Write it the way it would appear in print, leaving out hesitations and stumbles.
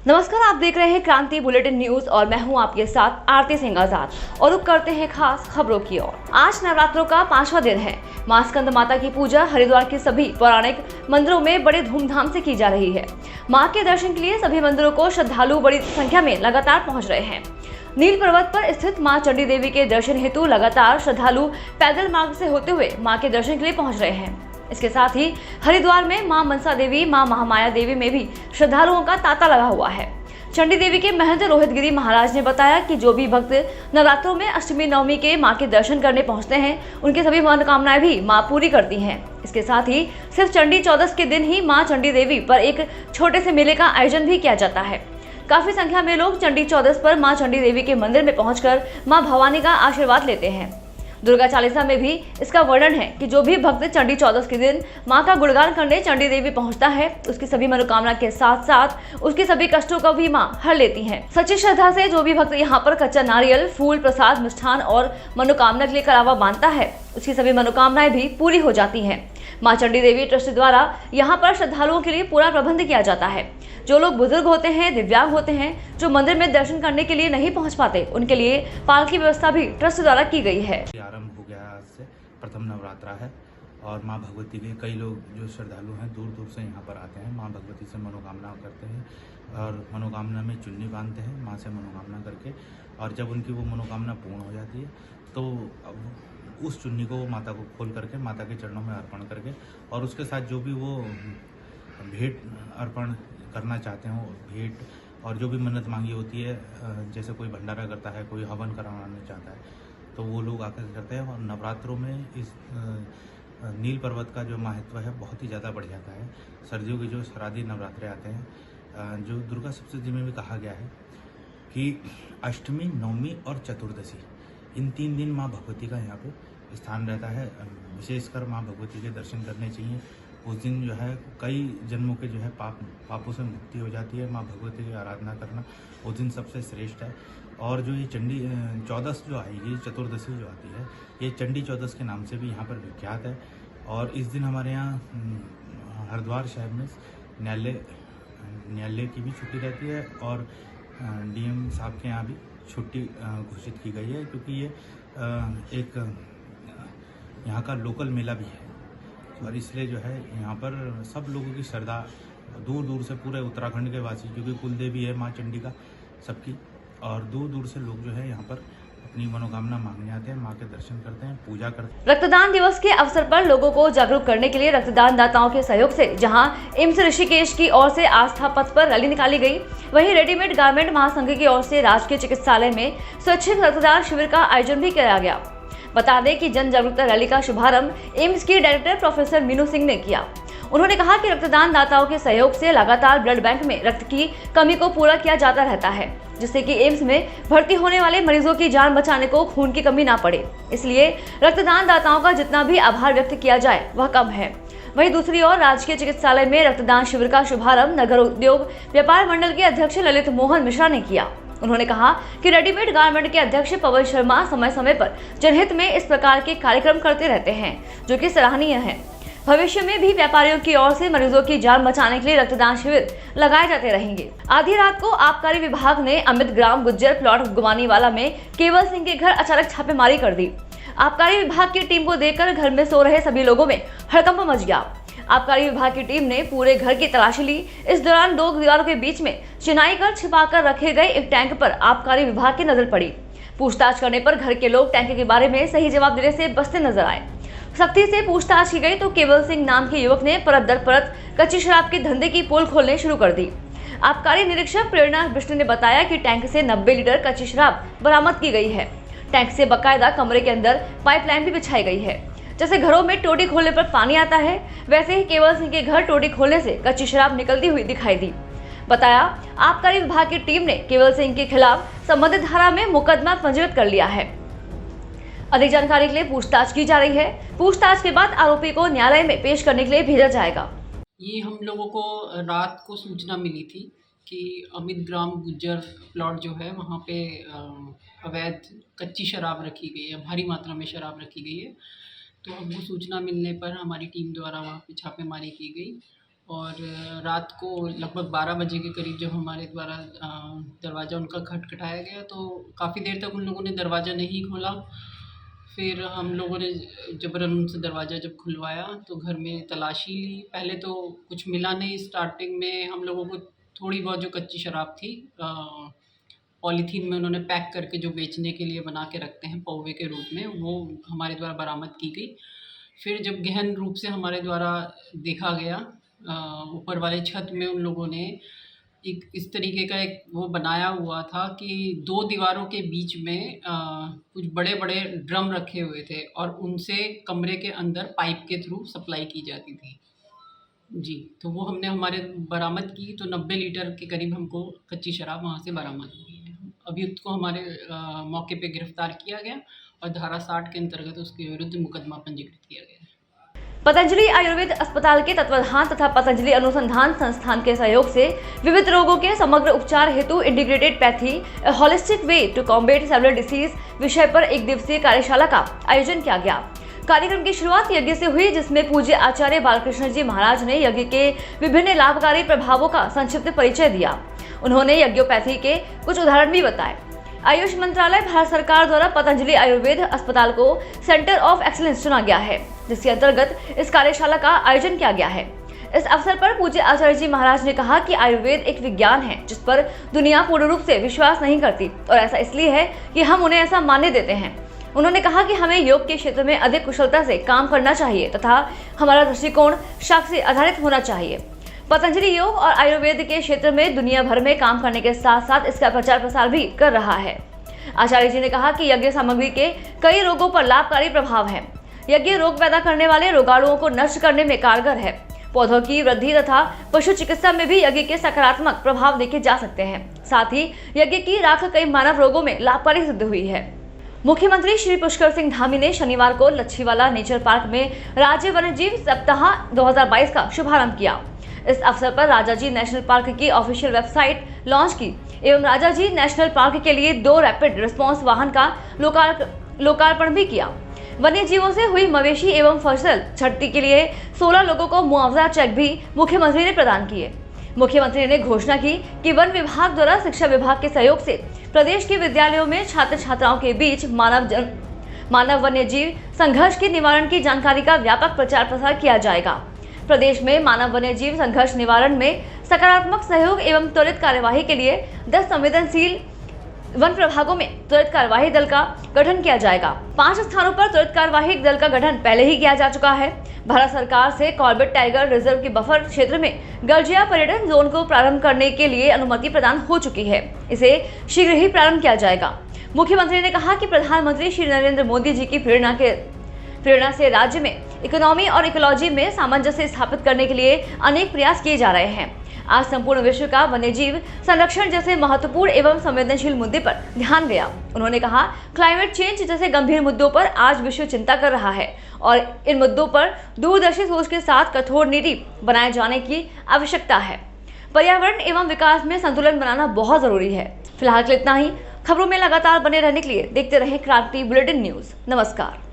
नमस्कार, आप देख रहे हैं क्रांति बुलेटिन न्यूज और मैं हूं आपके साथ आरती सिंह आजाद। और रुक करते हैं खास खबरों की ओर। आज नवरात्रों का 5वां दिन है। मां स्कंद माता की पूजा हरिद्वार के सभी पौराणिक मंदिरों में बड़े धूमधाम से की जा रही है। मां के दर्शन के लिए सभी मंदिरों को श्रद्धालु बड़ी संख्या में लगातार पहुँच रहे हैं। नील पर्वत पर स्थित मां चंडी देवी के दर्शन हेतु लगातार श्रद्धालु पैदल मार्ग से होते हुए मां के दर्शन के लिए पहुंच रहे हैं। इसके साथ ही हरिद्वार में मां मनसा देवी, मां महामाया देवी में भी श्रद्धालुओं का तांता लगा हुआ है। चंडी देवी के महंत रोहित गिरी महाराज ने बताया कि जो भी भक्त नवरात्रों में अष्टमी नवमी के मां के दर्शन करने पहुंचते हैं, उनकी सभी मनोकामनाएं भी मां पूरी करती हैं। इसके साथ ही सिर्फ चंडी चौदस के दिन ही मां चंडी देवी पर एक छोटे से मेले का आयोजन भी किया जाता है। काफी संख्या में लोग चंडी चौदस पर मां चंडी देवी के मंदिर में पहुंचकर मां भवानी का आशीर्वाद लेते हैं। दुर्गा चालीसा में भी इसका वर्णन है कि जो भी भक्त चंडी चौदस के दिन मां का गुणगान करने चंडी देवी पहुंचता है, उसकी सभी मनोकामना के साथ साथ उसके सभी कष्टों को भी मां हर लेती हैं। सच्ची श्रद्धा से जो भी भक्त यहां पर कच्चा नारियल, फूल, प्रसाद, मिष्ठान और मनोकामना के लिए करावा बांधता है, उसकी सभी मनोकामनाएं भी पूरी हो जाती हैं। मां चंडी देवी ट्रस्ट द्वारा यहाँ पर श्रद्धालुओं के लिए पूरा प्रबंध किया जाता है। जो लोग बुजुर्ग होते हैं, दिव्यांग होते हैं, जो मंदिर में दर्शन करने के लिए नहीं पहुंच पाते, उनके लिए पालकी व्यवस्था भी ट्रस्ट द्वारा की गई है। आरंभ हो गया आज से प्रथम नवरात्रा है और मां भगवती के कई लोग जो श्रद्धालु हैं दूर दूर से यहाँ पर आते हैं। मां भगवती से मनोकामना करते हैं और मनोकामना में चुन्नी बांधते हैं मां से मनोकामना करके, और जब उनकी वो मनोकामना पूर्ण हो जाती है तो उस चुन्नी को माता को खोल करके माता के चरणों में अर्पण करके, और उसके साथ जो भी वो भेंट अर्पण करना चाहते हो, भेंट और जो भी मन्नत मांगी होती है, जैसे कोई भंडारा करता है, कोई हवन करवाना चाहता है, तो वो लोग आकर करते हैं। और नवरात्रों में इस नील पर्वत का जो महत्व है बहुत ही ज़्यादा बढ़ जाता है। सर्दियों के जो श्राद्धी नवरात्रे आते हैं, जो दुर्गा सप्तशती में भी कहा गया है कि अष्टमी, नवमी और चतुर्दशी, इन 3 दिन माँ भगवती का यहाँ पे स्थान रहता है। विशेषकर माँ भगवती के दर्शन करने चाहिए। उस दिन जो है कई जन्मों के जो है पापों से मुक्ति हो जाती है। माँ भगवती की आराधना करना उस दिन सबसे श्रेष्ठ है। और जो ये चंडी चौदस जो आएगी, चतुर्दशी जो आती है, ये चंडी चौदस के नाम से भी यहाँ पर विख्यात है। और इस दिन हमारे यहाँ हरिद्वार शहर में न्यायालय की भी छुट्टी रहती है और डीएम साहब के यहाँ भी छुट्टी घोषित की गई है, क्योंकि ये एक यहाँ का लोकल मेला भी है। और इसलिए जो है यहाँ पर सब लोगों की श्रद्धा दूर दूर से, पूरे उत्तराखंड के वासी, क्योंकि कुल देवी है माँ चंडी का सबकी, और दूर दूर से लोग जो है यहाँ पर अपनी मनोकामना मांगने आते हैं, माँ के दर्शन करते हैं, पूजा करते हैं। रक्तदान दिवस के अवसर पर लोगों को जागरूक करने के लिए रक्तदान दाताओं के सहयोग से जहां एम्स ऋषिकेश की ओर से आस्था पथ पर रैली निकाली गई, वहीं रेडीमेड गारमेंट महासंघ की ओर से राजकीय चिकित्सालय में स्वैच्छिक रक्तदान शिविर का आयोजन भी किया गया। बता दें कि जन जागरूकता रैली का शुभारंभ एम्स की डायरेक्टर प्रोफेसर मीनू सिंह ने किया। उन्होंने कहा कि रक्तदान दाताओं के सहयोग से लगातार ब्लड बैंक में रक्त की कमी को पूरा किया जाता रहता है, जिससे कि एम्स में भर्ती होने वाले मरीजों की जान बचाने को खून की कमी ना पड़े। इसलिए रक्तदान दाताओं का जितना भी आभार व्यक्त किया जाए वह कम है। वहीं दूसरी ओर राजकीय चिकित्सालय में रक्तदान शिविर का शुभारंभ नगर उद्योग व्यापार मंडल के अध्यक्ष ललित मोहन मिश्रा ने किया। उन्होंने कहा कि रेडीमेड गारमेंट के अध्यक्ष पवन शर्मा समय समय पर जनहित में इस प्रकार के कार्यक्रम करते रहते हैं, जो कि सराहनीय है। भविष्य में भी व्यापारियों की ओर से मरीजों की जान बचाने के लिए रक्तदान शिविर लगाए जाते रहेंगे। आधी रात को आबकारी विभाग ने अमित ग्राम गुज्जर प्लॉट गुमानीवाला में केवल सिंह के घर अचानक छापेमारी कर दी। आबकारी विभाग की टीम को देखकर घर में सो रहे सभी लोगों में हड़कंप मच गया। आबकारी विभाग की टीम ने पूरे घर की तलाशी ली। इस दौरान 2 दीवारों के बीच में चिनाई कर छिपाकर रखे गए एक टैंक पर आबकारी विभाग की नजर पड़ी। पूछताछ करने पर घर के लोग टैंक के बारे में सही जवाब देने से बचते नजर आए। सख्ती से पूछताछ की गई तो केवल सिंह नाम के युवक ने परत दर परत कच्ची शराब के धंधे की पोल खोलने शुरू कर दी। आबकारी निरीक्षक प्रेरणा विष्णु ने बताया कि टैंक से 90 लीटर कच्ची शराब बरामद की गई है। टैंक से बकायदा कमरे के अंदर पाइपलाइन भी बिछाई गई है। जैसे घरों में टोटी खोलने पर पानी आता है, वैसे ही केवल सिंह के घर टोटी खोलने से कच्ची शराब निकलती हुई दिखाई दी। बताया आबकारी विभाग की टीम ने केवल सिंह के खिलाफ संबंधित धारा में मुकदमा पंजीकृत कर लिया है। अधिक जानकारी के लिए पूछताछ की जा रही है। पूछताछ के बाद आरोपी को न्यायालय में पेश करने के लिए भेजा जाएगा। ये हम लोगों को रात को सूचना मिली थी कि अमित ग्राम गुज्जर प्लॉट जो है वहाँ पे अवैध कच्ची शराब रखी गई है, भारी मात्रा में शराब रखी गई है। तो हमको सूचना मिलने पर हमारी टीम द्वारा वहाँ पे छापेमारी की गई और रात को लगभग 12 बजे के करीब जब हमारे द्वारा दरवाज़ा उनका खटखटाया गया तो काफ़ी देर तक उन लोगों ने दरवाज़ा नहीं खोला। फिर हम लोगों ने जबरन उनसे दरवाज़ा जब खुलवाया तो घर में तलाशी ली। पहले तो कुछ मिला नहीं। स्टार्टिंग में हम लोगों को थोड़ी बहुत जो कच्ची शराब थी पॉलीथीन में उन्होंने पैक करके जो बेचने के लिए बना के रखते हैं पौवे के रूप में, वो हमारे द्वारा बरामद की गई। फिर जब गहन रूप से हमारे द्वारा देखा गया, ऊपर वाले छत में उन लोगों ने एक इस तरीके का एक वो बनाया हुआ था कि 2 दीवारों के बीच में कुछ बड़े बड़े ड्रम रखे हुए थे और उनसे कमरे के अंदर पाइप के थ्रू सप्लाई की जाती थी जी। तो वो हमने हमारे बरामद की तो 90 लीटर के करीब हमको कच्ची शराब वहाँ से बरामद हुई है। अभियुक्त को हमारे मौके पे गिरफ्तार किया गया और धारा 60 के अंतर्गत उसके विरुद्ध मुकदमा पंजीकृत किया गया है। पतंजलि आयुर्वेद अस्पताल के तत्वाधान तथा पतंजलि अनुसंधान संस्थान के सहयोग से विविध रोगों के समग्र उपचार हेतु integrated pathy holistic way to combat several disease विषय पर 1 दिवसीय कार्यशाला का आयोजन किया गया। कार्यक्रम की शुरुआत यज्ञ से हुई, जिसमें पूज्य आचार्य बालकृष्ण जी महाराज ने यज्ञ के विभिन्न लाभकारी प्रभावों का संक्षिप्त परिचय दिया। उन्होंने यज्ञोपैथी के कुछ उदाहरण भी बताए। आयुष मंत्रालय भारत सरकार द्वारा पतंजलि आयुर्वेद अस्पताल को सेंटर ऑफ एक्सीलेंस चुना गया है, जिसके अंतर्गत इस कार्यशाला का आयोजन किया गया है। इस अवसर पर पूज्य आचार्य जी महाराज ने कहा कि आयुर्वेद एक विज्ञान है जिस पर दुनिया पूर्ण रूप से विश्वास नहीं करती, और ऐसा इसलिए है कि हम उन्हें ऐसा मानने देते हैं। उन्होंने कहा कि हमें योग के क्षेत्र में अधिक कुशलता से काम करना चाहिए तथा हमारा दृष्टिकोण शास्त्र से आधारित होना चाहिए। पतंजलि योग और आयुर्वेद के क्षेत्र में दुनिया भर में काम करने के साथ साथ इसका प्रचार प्रसार भी कर रहा है। आचार्य जी ने कहा कि यज्ञ सामग्री के कई रोगों पर लाभकारी प्रभाव है। यज्ञ रोग पैदा करने वाले रोगाणुओं को नष्ट करने में कारगर है। पौधों की वृद्धि तथा पशु चिकित्सा में भी यज्ञ के सकारात्मक प्रभाव देखे जा सकते हैं। साथ ही यज्ञ की राख कई मानव रोगों में लाभकारी सिद्ध हुई है। मुख्यमंत्री श्री पुष्कर सिंह धामी ने शनिवार को लच्छीवाला नेचर पार्क में राज्य वन्यजीव सप्ताह 2022 का शुभारंभ किया। इस अवसर पर राजाजी नेशनल पार्क की ऑफिशियल वेबसाइट लॉन्च की एवं राजाजी नेशनल पार्क के लिए 2 रैपिड रिस्पांस वाहन का लोकार्पण भी किया। वन्य जीवों से हुई मवेशी एवं फसल क्षति के लिए 16 लोगों को मुआवजा चेक भी मुख्यमंत्री ने प्रदान किए। मुख्यमंत्री ने घोषणा की कि वन विभाग द्वारा शिक्षा विभाग के सहयोग से प्रदेश के विद्यालयों में छात्र छात्राओं के बीच मानव वन्य जीव संघर्ष के निवारण की जानकारी का व्यापक प्रचार प्रसार किया जाएगा। प्रदेश में मानव वन्य जीव संघर्ष निवारण में सकारात्मक सहयोग एवं त्वरित कार्यवाही के लिए 10 संवेदनशील वन प्रभागों में त्वरित कार्यवाही दल का गठन किया जाएगा। 5 स्थानों पर त्वरित कार्यवाही दल का गठन पहले ही किया जा चुका है। भारत सरकार से कॉर्बेट टाइगर रिजर्व की बफर क्षेत्र में गर्जिया पर्यटन जोन को प्रारंभ करने के लिए अनुमति प्रदान हो चुकी है। इसे शीघ्र ही प्रारंभ किया जाएगा। मुख्यमंत्री ने कहा कि प्रधानमंत्री श्री नरेंद्र मोदी जी की प्रेरणा से राज्य में इकोनॉमी और इकोलॉजी में सामंजस्य स्थापित करने के लिए अनेक प्रयास किए जा रहे हैं। आज संपूर्ण विश्व का वन्यजीव संरक्षण जैसे महत्वपूर्ण एवं संवेदनशील मुद्दे पर ध्यान गया। उन्होंने कहा, क्लाइमेट चेंज जैसे गंभीर मुद्दों पर आज विश्व चिंता कर रहा है और इन मुद्दों पर दूरदर्शी सोच के साथ कठोर नीति बनाए जाने की आवश्यकता है। पर्यावरण एवं विकास में संतुलन बनाना बहुत जरूरी है। फिलहाल के लिए इतना ही। खबरों में लगातार बने रहने के लिए देखते रहें क्रांति बुलेटिन न्यूज। नमस्कार।